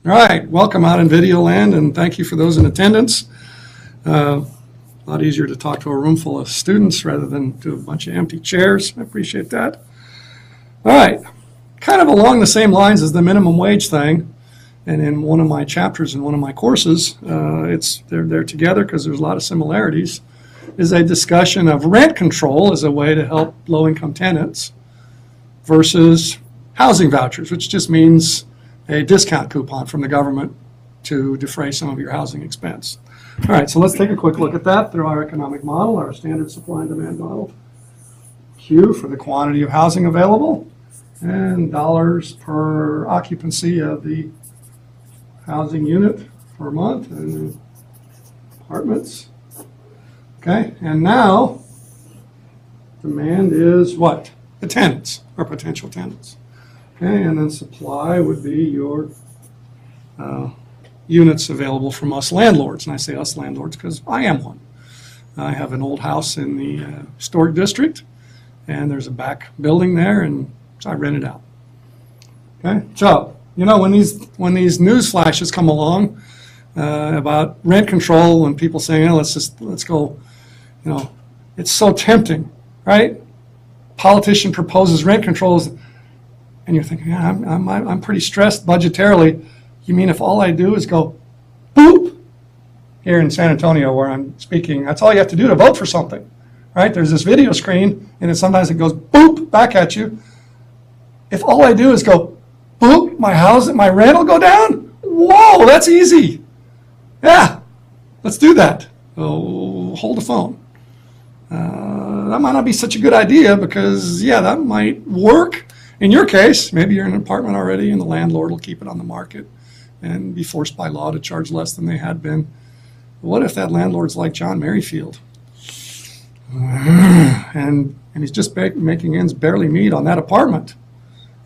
All right, welcome out in video land, and thank you for those in attendance. A lot easier to talk to a room full of students rather than to a bunch of empty chairs. I appreciate that. All right, kind of along the same lines as the minimum wage thing, and in one of my chapters in one of my courses, they're together because there's a lot of similarities, is a discussion of rent control as a way to help low-income tenants versus housing vouchers, which just means a discount coupon from the government to defray some of your housing expense. All right, so let's take a quick look at that through our economic model, our standard supply and demand model. Q for the quantity of housing available, and dollars per occupancy of the housing unit per month and apartments. Okay, and now demand is what? The tenants or potential tenants. Okay, and then supply would be your units available from us landlords. And I say us landlords because I am one. I have an old house in the historic district, and there's a back building there, and so I rent it out. Okay, so you know when these news flashes come along about rent control and people saying, oh, let's go, you know, it's so tempting, right? Politician proposes rent controls. And you're thinking, yeah, I'm pretty stressed budgetarily. You mean if all I do is go boop here in San Antonio where I'm speaking, that's all you have to do to vote for something, right? There's this video screen, and then sometimes it goes boop back at you. If all I do is go boop, my rent will go down? Whoa, that's easy. Yeah, let's do that. So hold the phone. That might not be such a good idea because, yeah, that might work. In your case, maybe you're in an apartment already and the landlord will keep it on the market and be forced by law to charge less than they had been. What if that landlord's like John Merrifield? And he's just making ends barely meet on that apartment.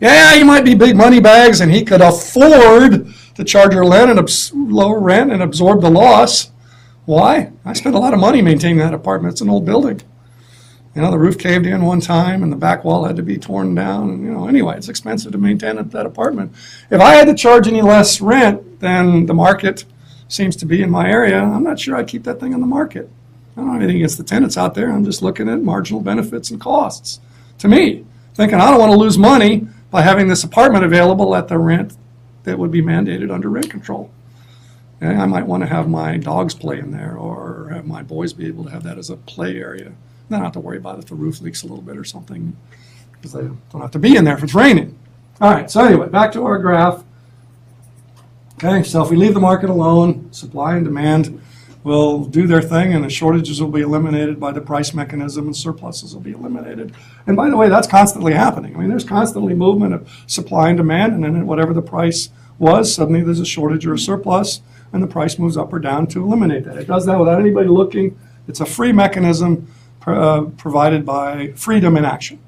Yeah, he might be big money bags and he could afford to charge lower rent and absorb the loss. Why? I spent a lot of money maintaining that apartment. It's an old building. You know, the roof caved in one time and the back wall had to be torn down. And, you know, anyway, it's expensive to maintain that apartment. If I had to charge any less rent than the market seems to be in my area, I'm not sure I'd keep that thing on the market. I don't have anything against the tenants out there. I'm just looking at marginal benefits and costs. To me, thinking I don't want to lose money by having this apartment available at the rent that would be mandated under rent control. Okay, I might want to have my dogs play in there or have my boys be able to have that as a play area. They don't have to worry about it if the roof leaks a little bit or something because they don't have to be in there if it's raining. All right, so anyway, back to our graph. Okay, so if we leave the market alone, supply and demand will do their thing and the shortages will be eliminated by the price mechanism and surpluses will be eliminated. And by the way, that's constantly happening. I mean, there's constantly movement of supply and demand, and then whatever the price was, suddenly there's a shortage or a surplus and the price moves up or down to eliminate that. It does that without anybody looking. It's a free mechanism provided by freedom in action.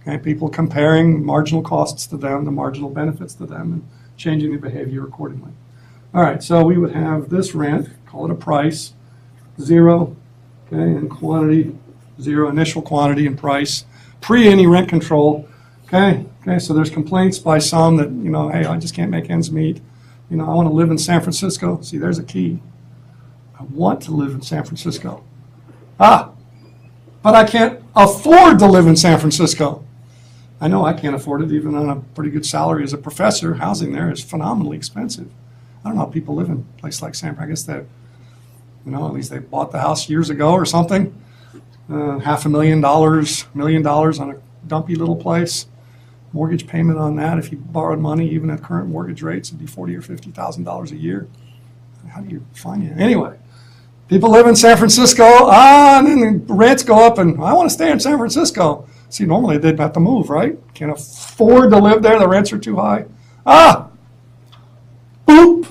Okay, people comparing marginal costs to them, the marginal benefits to them, and changing the behavior accordingly. All right, so we would have this rent, call it a price, 0, okay, and quantity, 0, initial quantity and price, pre any rent control. Okay, so there's complaints by some that, you know, hey, I just can't make ends meet. You know, I want to live in San Francisco. See, there's a key. I want to live in San Francisco. But I can't afford to live in San Francisco. I know I can't afford it even on a pretty good salary as a professor. Housing there is phenomenally expensive. I don't know how people live in a place like San Francisco. I guess they, you know, at least they bought the house years ago or something. $500,000, $1 million on a dumpy little place. Mortgage payment on that, if you borrowed money, even at current mortgage rates, it'd be $40,000 or $50,000 a year. How do you finance? Anyway. People live in San Francisco, and then the rents go up, and I want to stay in San Francisco. See, normally they'd have to move, right? Can't afford to live there, the rents are too high. Boop!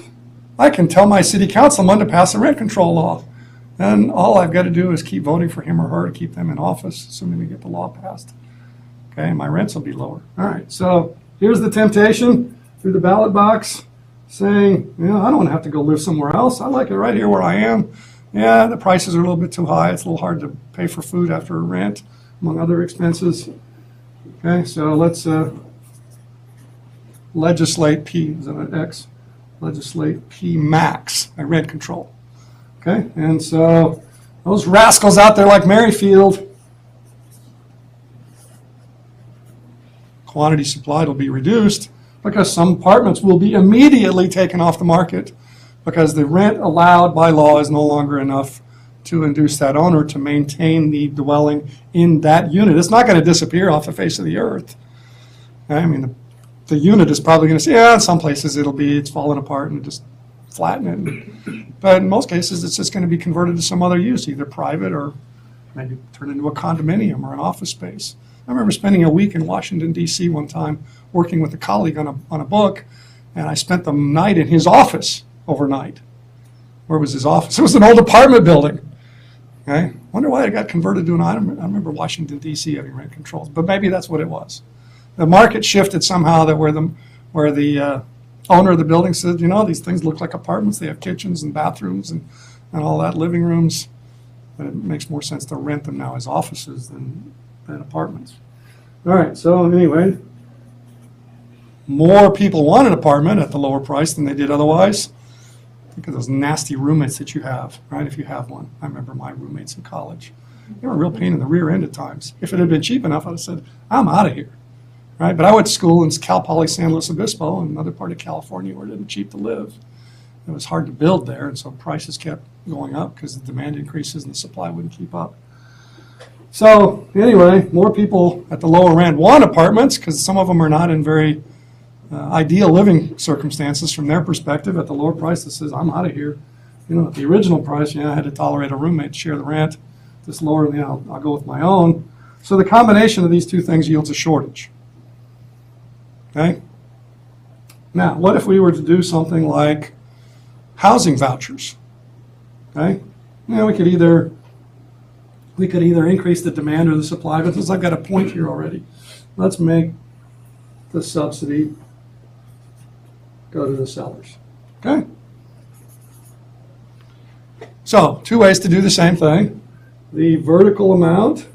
I can tell my city councilman to pass a rent control law. And all I've got to do is keep voting for him or her to keep them in office, assuming we get the law passed. Okay, and my rents will be lower. All right, so here's the temptation through the ballot box saying, you know, I don't want to have to go live somewhere else. I like it right here where I am. Yeah, the prices are a little bit too high. It's a little hard to pay for food after rent, among other expenses. Okay, so let's legislate P, is that an X? legislate P max, rent control. Okay, and so those rascals out there like Merrifield, quantity supplied will be reduced because some apartments will be immediately taken off the market because the rent allowed by law is no longer enough to induce that owner to maintain the dwelling in that unit. It's not going to disappear off the face of the earth. I mean, the unit is probably going to say, yeah, in some places it's falling apart and just flatten it. But in most cases, it's just going to be converted to some other use, either private or maybe turn into a condominium or an office space. I remember spending a week in Washington, D.C. one time working with a colleague on a book, and I spent the night in his office overnight. Where was his office? It was an old apartment building. Okay? Wonder why it got converted to I remember Washington, D.C. having rent controls, but maybe that's what it was. The market shifted somehow that where the owner of the building said, you know, these things look like apartments. They have kitchens and bathrooms and all that, living rooms. But it makes more sense to rent them now as offices than apartments. All right, so anyway, more people want an apartment at the lower price than they did otherwise. Think of those nasty roommates that you have, right, if you have one. I remember my roommates in college. They were a real pain in the rear end at times. If it had been cheap enough, I would have said, I'm out of here. Right? But I went to school in Cal Poly San Luis Obispo, another part of California where it wasn't cheap to live. It was hard to build there, and so prices kept going up because the demand increases and the supply wouldn't keep up. So anyway, more people at the lower end want apartments because some of them are not in very ideal living circumstances from their perspective. At the lower price, that says, I'm out of here. You know, at the original price, I had to tolerate a roommate, share the rent. This lower, I'll go with my own. So the combination of these two things yields a shortage. Okay? Now, what if we were to do something like housing vouchers? Okay? We could either increase the demand or the supply, but since I've got a point here already, let's make the subsidy go to the sellers. Okay? So, two ways to do the same thing. The vertical amount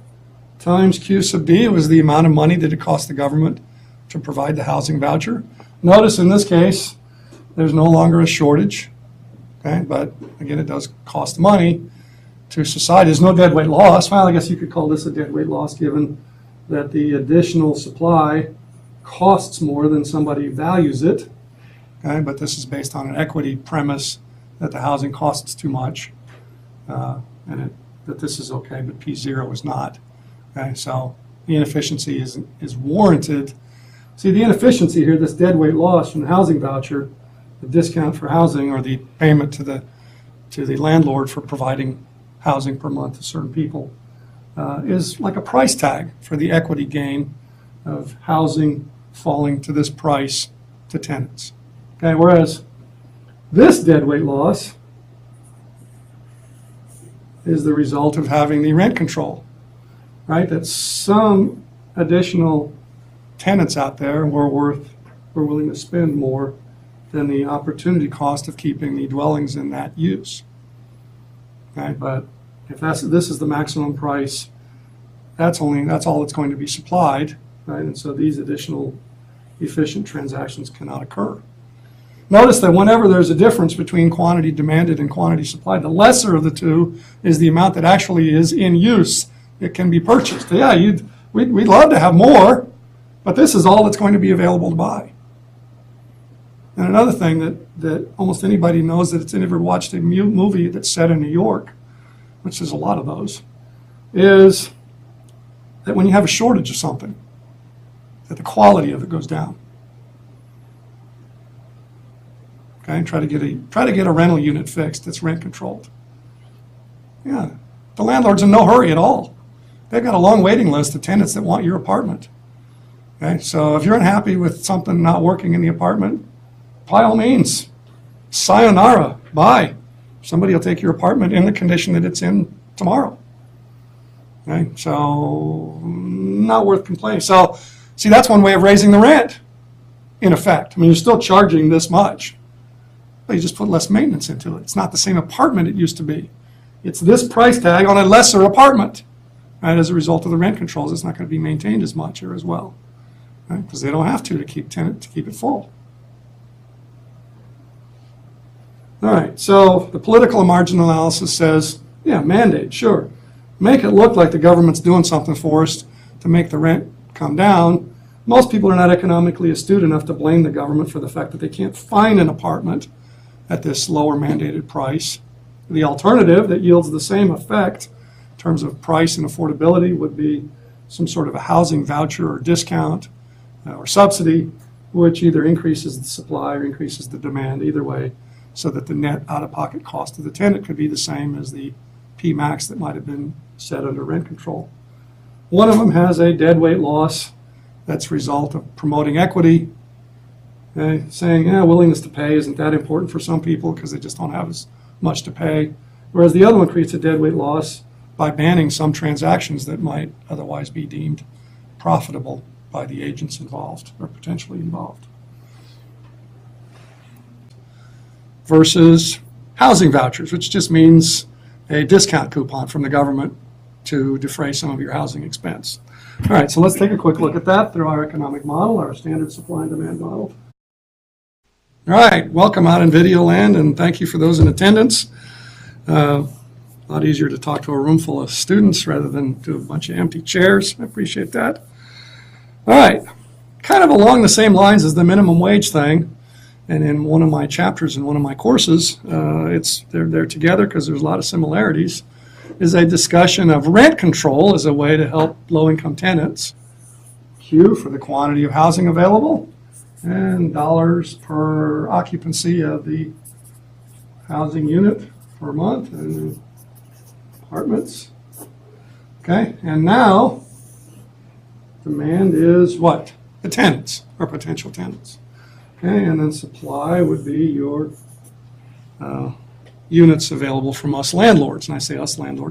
times Q sub D was the amount of money that it cost the government to provide the housing voucher. Notice in this case, there's no longer a shortage, okay? But again, it does cost money to society. There's no deadweight loss. Well, I guess you could call this a deadweight loss given that the additional supply costs more than somebody values it, okay? But this is based on an equity premise that the housing costs too much, and that this is okay, but P0 is not, okay? So the inefficiency is warranted. See, the inefficiency here, this deadweight loss from the housing voucher, the discount for housing or the payment to the landlord for providing housing per month to certain people, is like a price tag for the equity gain of housing falling to this price to tenants. Okay, whereas this deadweight loss is the result of having the rent control, right? That some additional tenants out there were willing to spend more than the opportunity cost of keeping the dwellings in that use. Okay, but if this is the maximum price, that's all that's going to be supplied, right? And so these additional efficient transactions cannot occur. Notice that whenever there's a difference between quantity demanded and quantity supplied, the lesser of the two is the amount that actually is in use. It can be purchased. Yeah, we'd love to have more, but this is all that's going to be available to buy. And another thing that almost anybody knows that it's ever watched a movie that's set in New York, which is a lot of those, is that when you have a shortage of something, that the quality of it goes down. Okay, try to get a rental unit fixed that's rent controlled. Yeah, the landlord's in no hurry at all. They've got a long waiting list of tenants that want your apartment. Okay, so if you're unhappy with something not working in the apartment, by all means, sayonara, bye. Somebody will take your apartment in the condition that it's in tomorrow. Okay, so not worth complaining. So, see, that's one way of raising the rent, in effect. I mean, you're still charging this much, but you just put less maintenance into it. It's not the same apartment it used to be. It's this price tag on a lesser apartment. Right? As a result of the rent controls, it's not going to be maintained as much here as well, right? Because they don't have to keep it full. All right, so the political and marginal analysis says, yeah, mandate, sure. Make it look like the government's doing something for us to make the rent come down. Most people are not economically astute enough to blame the government for the fact that they can't find an apartment at this lower mandated price. The alternative that yields the same effect in terms of price and affordability would be some sort of a housing voucher or discount or subsidy, which either increases the supply or increases the demand, either way, so that the net out-of-pocket cost of the tenant could be the same as the P max that might have been set under rent control. One of them has a deadweight loss that's a result of promoting equity, saying, willingness to pay isn't that important for some people because they just don't have as much to pay, whereas the other one creates a deadweight loss by banning some transactions that might otherwise be deemed profitable by the agents involved or potentially involved. Versus housing vouchers, which just means a discount coupon from the government to defray some of your housing expense. All right, so let's take a quick look at that through our economic model, our standard supply and demand model. All right, welcome out in video land, and thank you for those in attendance. A lot easier to talk to a room full of students rather than to a bunch of empty chairs. I appreciate that. All right, kind of along the same lines as the minimum wage thing, and in one of my chapters in one of my courses, they're together because there's a lot of similarities, is a discussion of rent control as a way to help low-income tenants. Q for the quantity of housing available, and dollars per occupancy of the housing unit per month and apartments. Okay, and now demand is what? The tenants or potential tenants. Okay, and then supply would be your units available from us landlords. And I say us landlords